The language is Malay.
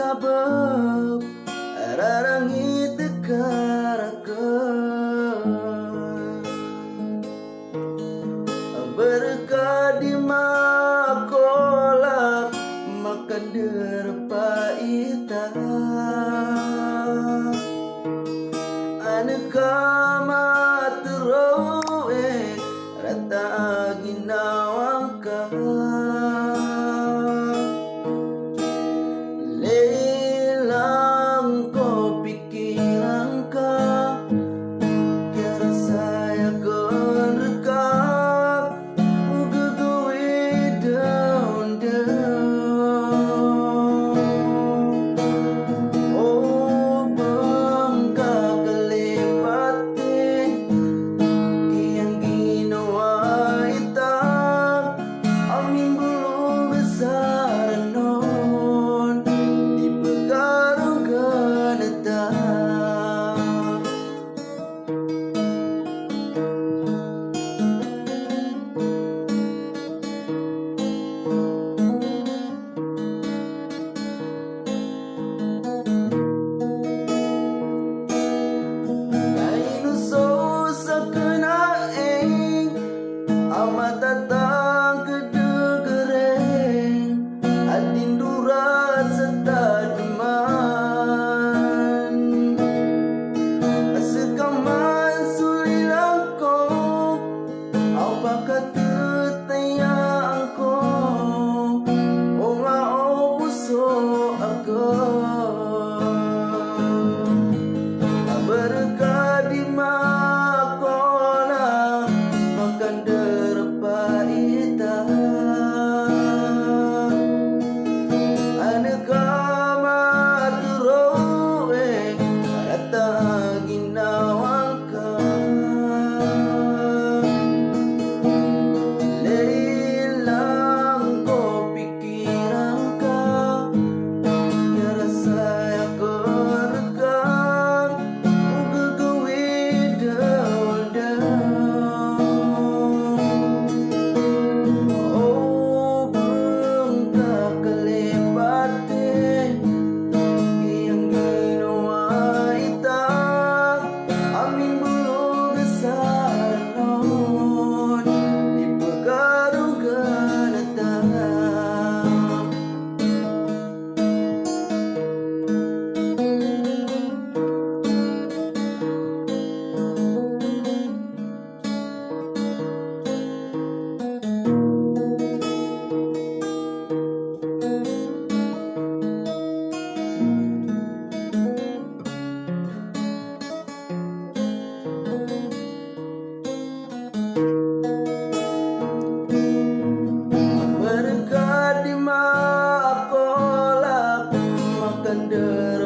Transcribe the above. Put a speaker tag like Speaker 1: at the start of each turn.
Speaker 1: sabab ararangi berkah di makolak makan derpa ita aneka materoe rata ginawangka lelang ko pikiranka kira saya konrekap ugugui down oh bangka kalipati kiyang ginawa ita aming bulu besar non di pegarong ganata amat datang kedegereng adin durat serta deman sekaman sulilangko apa kata tayangko onga o puso ako berkah di makola makan derpa ita aneka materoe rata ginawangka lelang ko pikiranka kira saya kerekam ugugui down oh bangka kalipati kiyang ginawa ita aming bulu besar non di pegarong ganata berkah di makolak makan derpa